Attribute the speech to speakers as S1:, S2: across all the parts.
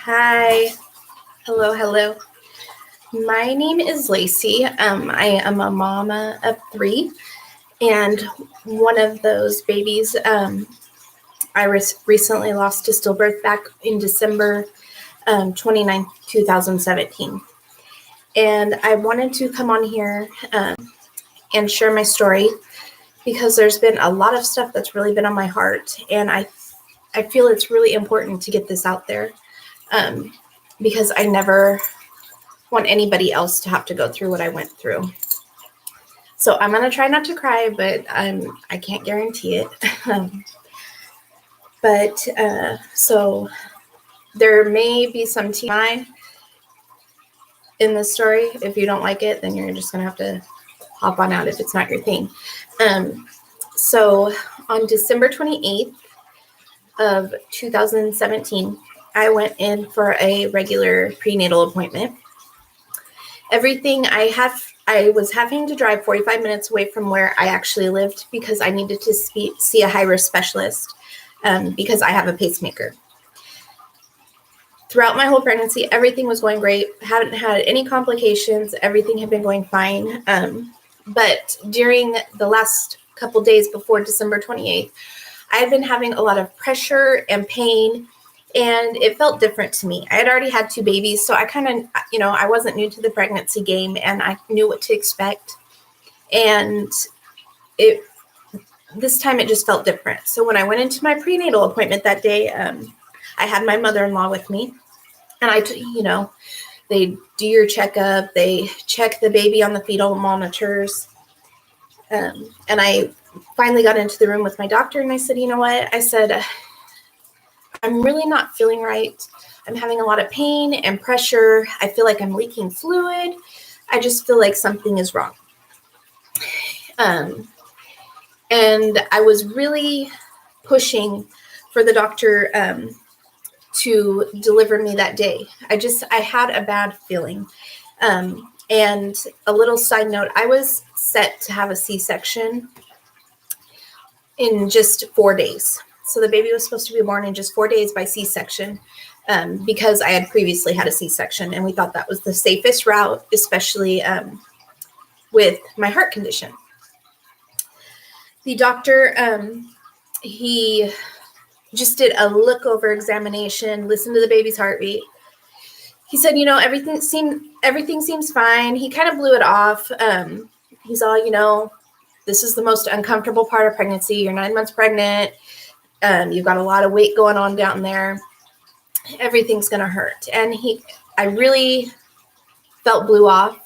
S1: Hi. Hello. My name is Lacey. I am a mama of 3, and one of those babies I recently lost to stillbirth back in December 29th, 2017. And I wanted to come on here and share my story because there's been a lot of stuff that's really been on my heart, and I feel it's really important to get this out there because I never want anybody else to have to go through what I went through. So I'm going to try not to cry, but I can't guarantee it. So there may be some TMI in this story. If you don't like it, then you're just going to have to hop on out if it's not your thing. So on December 28th of 2017, I went in for a regular prenatal appointment. Everything I was having to drive 45 minutes away from where I actually lived because I needed to see a high-risk specialist because I have a pacemaker. Throughout my whole pregnancy, everything was going great. Haven't had any complications. Everything had been going fine. But during the last couple days before December 28th, I had been having a lot of pressure and pain, and it felt different to me. I had already had 2 babies, so I kind of, I wasn't new to the pregnancy game, and I knew what to expect. And this time it just felt different. So when I went into my prenatal appointment that day, I had my mother-in-law with me, and they do your checkup, they check the baby on the fetal monitors. And I finally got into the room with my doctor, and I said, you know what? I said, I'm really not feeling right. I'm having a lot of pain and pressure. I feel like I'm leaking fluid. I just feel like something is wrong. And I was really pushing for the doctor to deliver me that day. I had a bad feeling. And a little side note, I was set to have a C-section in just 4 days. So the baby was supposed to be born in just 4 days by C-section because I had previously had a C-section, and we thought that was the safest route, especially with my heart condition. The doctor, he just did a look-over examination, listened to the baby's heartbeat. He said, everything seems fine. He kind of blew it off. He's all, this is the most uncomfortable part of pregnancy. You're 9 months pregnant. You've got a lot of weight going on down there. Everything's going to hurt. And I really felt blew off.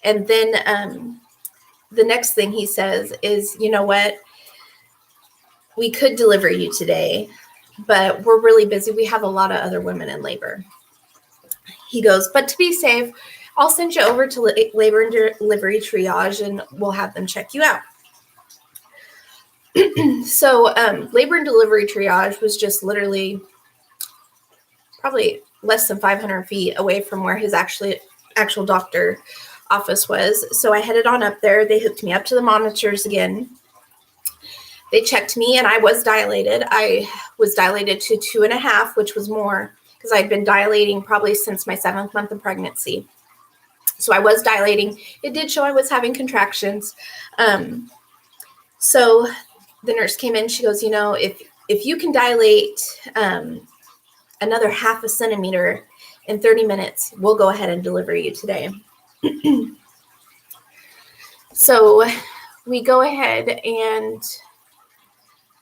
S1: And then the next thing he says is, you know what? We could deliver you today, but we're really busy. We have a lot of other women in labor. He goes, but to be safe, I'll send you over to labor and delivery triage, and we'll have them check you out. So labor and delivery triage was just literally probably less than 500 feet away from where his actual doctor office was. So I headed on up there. They hooked me up to the monitors again. They checked me, and I was dilated. I was dilated to 2.5, which was more because I'd been dilating probably since my 7th month of pregnancy. So I was dilating. It did show I was having contractions. So the nurse came in. She goes, if you can dilate another 0.5 centimeter in 30 minutes, we'll go ahead and deliver you today. So we go ahead, and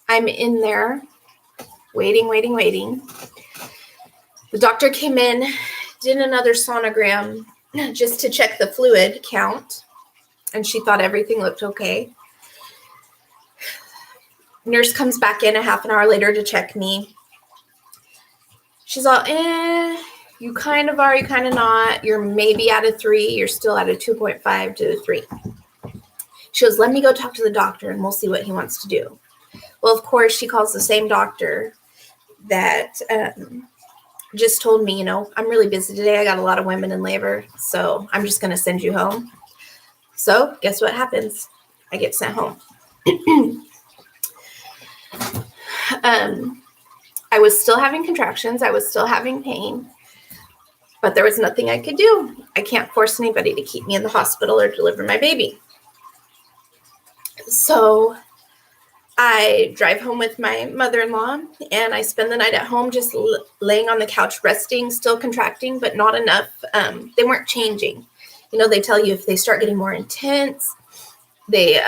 S1: I'm in there waiting. The doctor came in, did another sonogram just to check the fluid count, and she thought everything looked okay. Nurse comes back in a half an hour later to check me. She's all, you kind of are, you kind of not. You're maybe at a 3. You're still at a 2.5 to a 3. She goes, let me go talk to the doctor, and we'll see what he wants to do. Well, of course, she calls the same doctor that just told me, I'm really busy today. I got a lot of women in labor, so I'm just going to send you home. So guess what happens? I get sent home. I was still having contractions. I was still having pain. But there was nothing I could do. I can't force anybody to keep me in the hospital or deliver my baby. So I drive home with my mother-in-law, and I spend the night at home just laying on the couch, resting, still contracting, but not enough. They weren't changing. You know, they tell you if they start getting more intense, they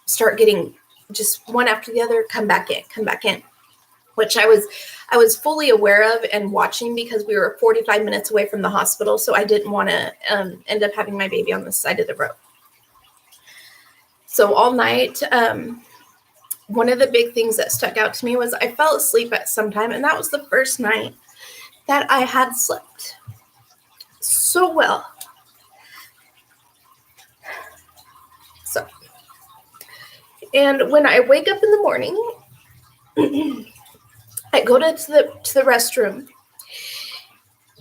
S1: start getting just one after the other, come back in, which I was fully aware of and watching because we were 45 minutes away from the hospital. So I didn't want to end up having my baby on the side of the road. So all night, one of the big things that stuck out to me was I fell asleep at some time, and that was the first night that I had slept so well. So, and when I wake up in the morning, I go to the restroom,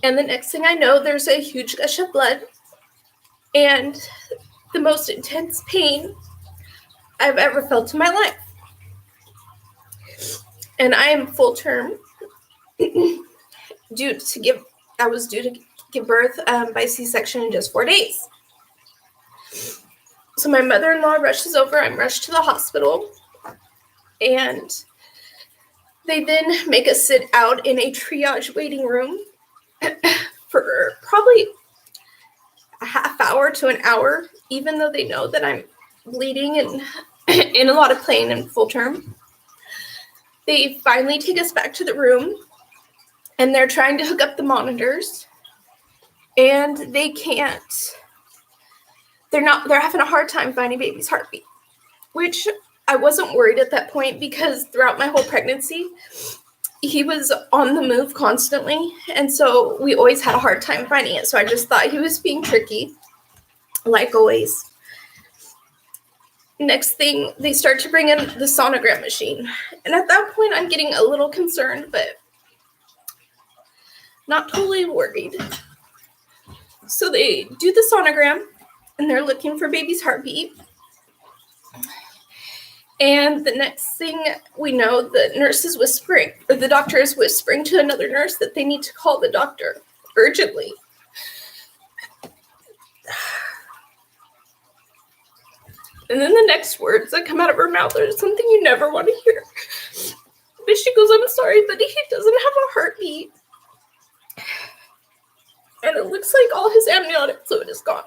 S1: and the next thing I know, there's a huge gush of blood and the most intense pain I've ever felt in my life. And I am full term, I was due to give birth by C-section in just 4 days. So my mother-in-law rushes over. I'm rushed to the hospital, and they then make us sit out in a triage waiting room for probably a half hour to an hour, even though they know that I'm bleeding and in a lot of pain and full term. They finally take us back to the room, and they're trying to hook up the monitors, and they can't. They're having a hard time finding baby's heartbeat, which I wasn't worried at that point because throughout my whole pregnancy, he was on the move constantly. And so we always had a hard time finding it. So I just thought he was being tricky, like always. Next thing, they start to bring in the sonogram machine. And at that point, I'm getting a little concerned, but not totally worried. So they do the sonogram, and they're looking for baby's heartbeat. And the next thing we know, the nurse is whispering, or the doctor is whispering to another nurse that they need to call the doctor urgently. And then the next words that come out of her mouth are something you never want to hear. But she goes, "I'm sorry, but he doesn't have a heartbeat. And it looks like all his amniotic fluid is gone."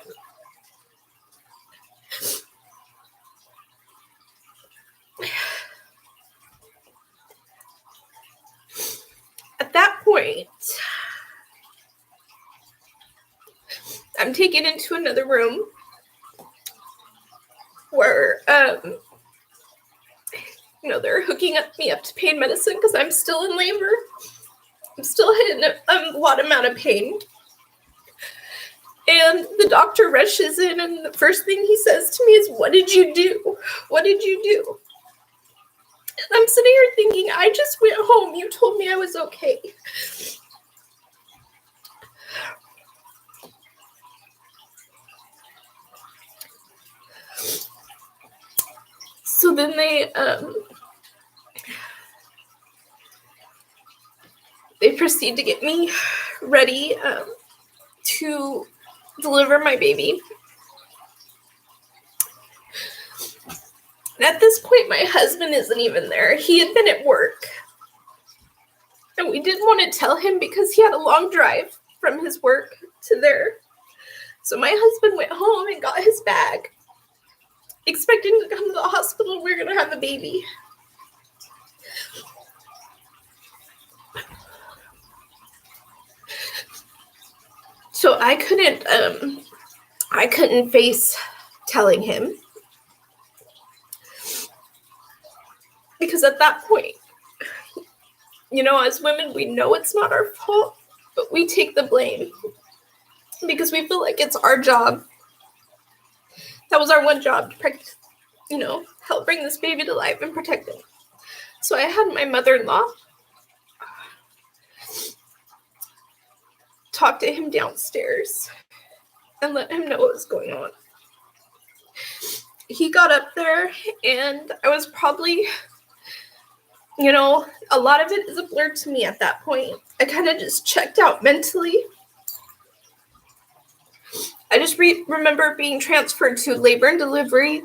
S1: At that point, I'm taken into another room where, they're hooking me up to pain medicine because I'm still in labor. I'm still in a lot amount of pain. And the doctor rushes in, and the first thing he says to me is, "What did you do? What did you do?" And I'm sitting here thinking, I just went home. You told me I was okay. So then they proceed to get me ready to deliver my baby. And at this point, my husband isn't even there. He had been at work. And we didn't want to tell him because he had a long drive from his work to there. So my husband went home and got his bag, expecting to come to the hospital. We're going to have a baby. So I couldn't face telling him. Because at that point, as women, we know it's not our fault, but we take the blame because we feel like it's our job. That was our one job to help bring this baby to life and protect him. So I had my mother-in-law talk to him downstairs and let him know what was going on. He got up there, and I was probably, a lot of it is a blur to me at that point. I kind of just checked out mentally. I just remember being transferred to labor and delivery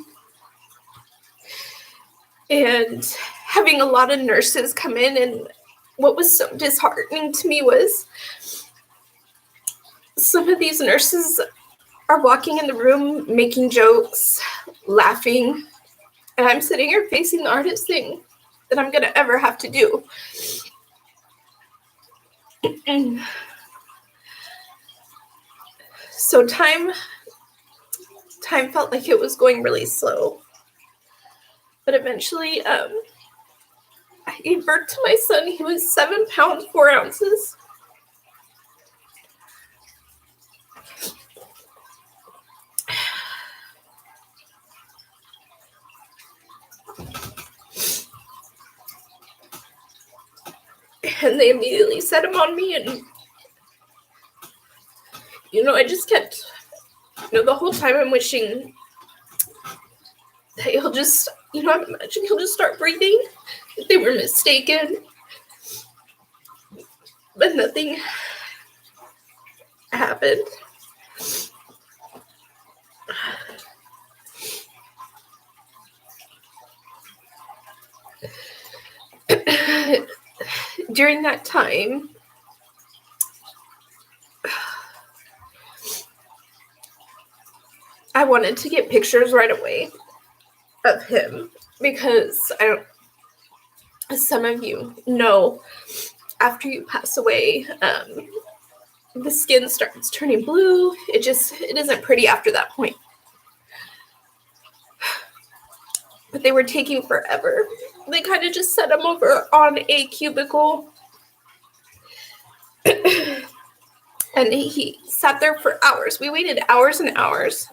S1: and having a lot of nurses come in. And what was so disheartening to me was some of these nurses are walking in the room, making jokes, laughing, and I'm sitting here facing the hardest thing that I'm going to ever have to do. So time felt like it was going really slow. But eventually, I gave birth to my son. He was 7 pounds, 4 ounces. And they immediately set him on me. And, I just kept, the whole time I'm wishing that he'll just, I'm imagining he'll just start breathing. They were mistaken. But nothing happened. During that time, I wanted to get pictures right away of him because some of you know, after you pass away, the skin starts turning blue. It isn't pretty after that point. But they were taking forever. They kind of just set him over on a cubicle. And he sat there for hours. We waited hours and hours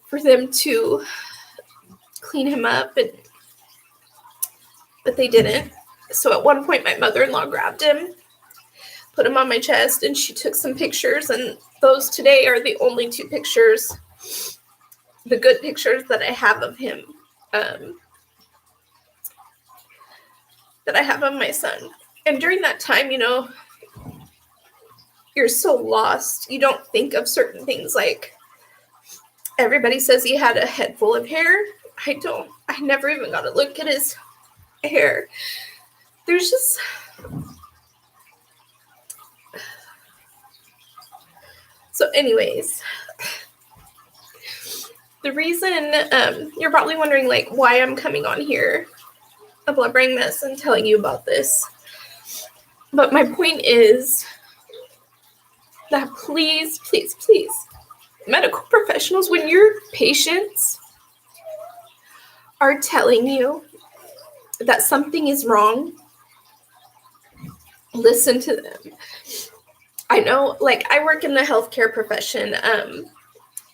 S1: for them to clean him up, but they didn't. So at one point, my mother-in-law grabbed him, put him on my chest, and she took some pictures. And those today are the only 2 pictures, the good pictures that I have of him, that I have of my son. And during that time, you're so lost. You don't think of certain things. Like, everybody says he had a head full of hair. I don't. I never even got to look at his hair. There's just... So anyways, the reason, you're probably wondering, like, why I'm coming on here, a blood-brain mess, and telling you about this. But my point is that please, please, please, medical professionals, when your patients are telling you that something is wrong, listen to them. I know, like, I work in the healthcare profession,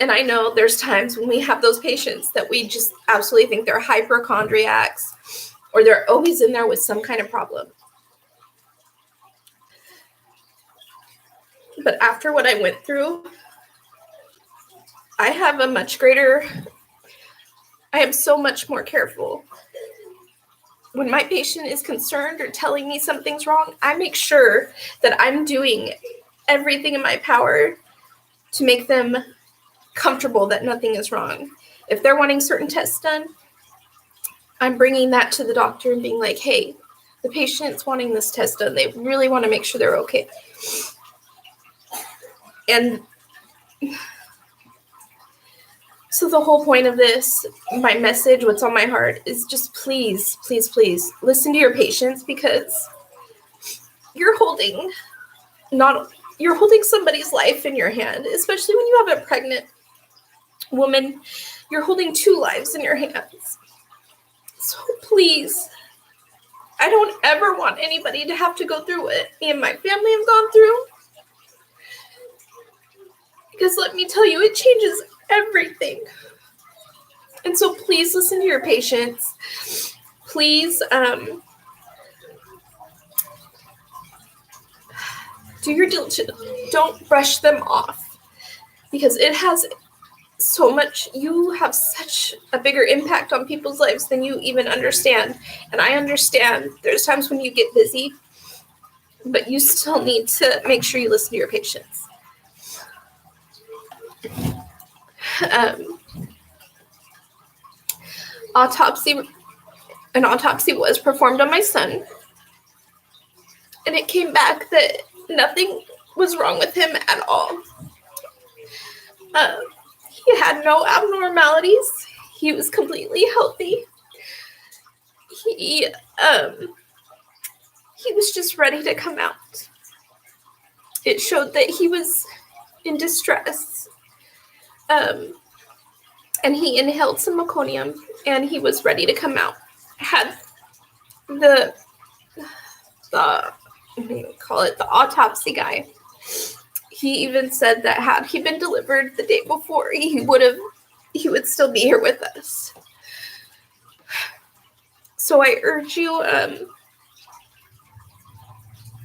S1: and I know there's times when we have those patients that we just absolutely think they're hypochondriacs, or they're always in there with some kind of problem. But after what I went through, I am so much more careful. When my patient is concerned or telling me something's wrong, I make sure that I'm doing everything in my power to make them comfortable that nothing is wrong. If they're wanting certain tests done, I'm bringing that to the doctor and being like, hey, the patient's wanting this test done. They really want to make sure they're okay. And so the whole point of this, my message, what's on my heart, is just please, please, please listen to your patients, because you're holding somebody's life in your hand, especially when you have a pregnant woman. You're holding 2 lives in your hands. So please, I don't ever want anybody to have to go through what me and my family have gone through. Because let me tell you, it changes everything. And so please listen to your patients. Please do your diligence. Don't brush them off, because it has so much, you have such a bigger impact on people's lives than you even understand. And I understand there's times when you get busy, but you still need to make sure you listen to your patients. An autopsy was performed on my son, and it came back that nothing was wrong with him at all. He had no abnormalities. He was completely healthy. He was just ready to come out. It showed that he was in distress. And he inhaled some meconium, and he was ready to come out. Had the autopsy guy, he even said that had he been delivered the day before, he would still be here with us. So I urge you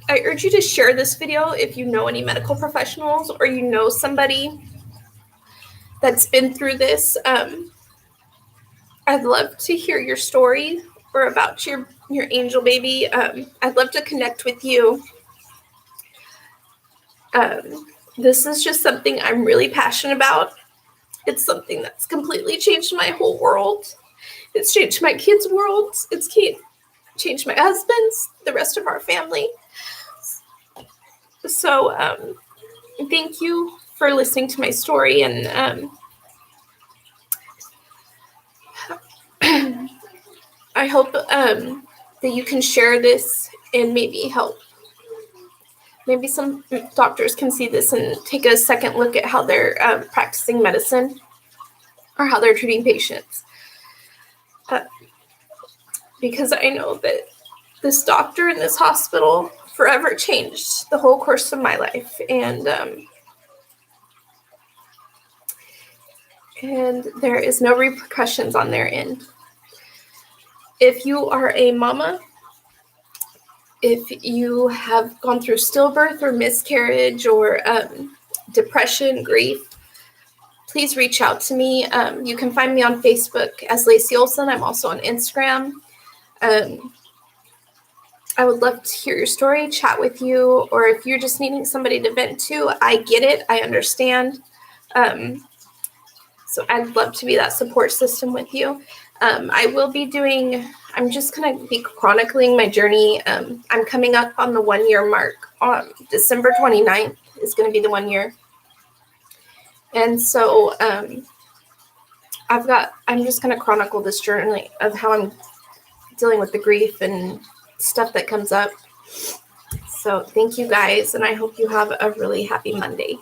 S1: to share this video if you know any medical professionals or you know somebody that's been through this. I'd love to hear your story or about your angel baby. I'd love to connect with you. This is just something I'm really passionate about. It's something that's completely changed my whole world. It's changed my kids' worlds. It's changed my husband's, the rest of our family. So thank you for listening to my story, and I hope that you can share this and maybe help. Maybe some doctors can see this and take a second look at how they're practicing medicine or how they're treating patients. Because I know that this doctor in this hospital forever changed the whole course of my life. And there is no repercussions on their end. If you are a mama, if you have gone through stillbirth or miscarriage or depression, grief, please reach out to me. You can find me on Facebook as Lacey Olson. I'm also on Instagram. I would love to hear your story, chat with you, or if you're just needing somebody to vent to, I get it. I understand. So I'd love to be that support system with you. I'm just going to be chronicling my journey. I'm coming up on the 1 year mark. On December 29th is going to be the 1 year. And so I'm just going to chronicle this journey of how I'm dealing with the grief and stuff that comes up. So thank you guys, and I hope you have a really happy Monday.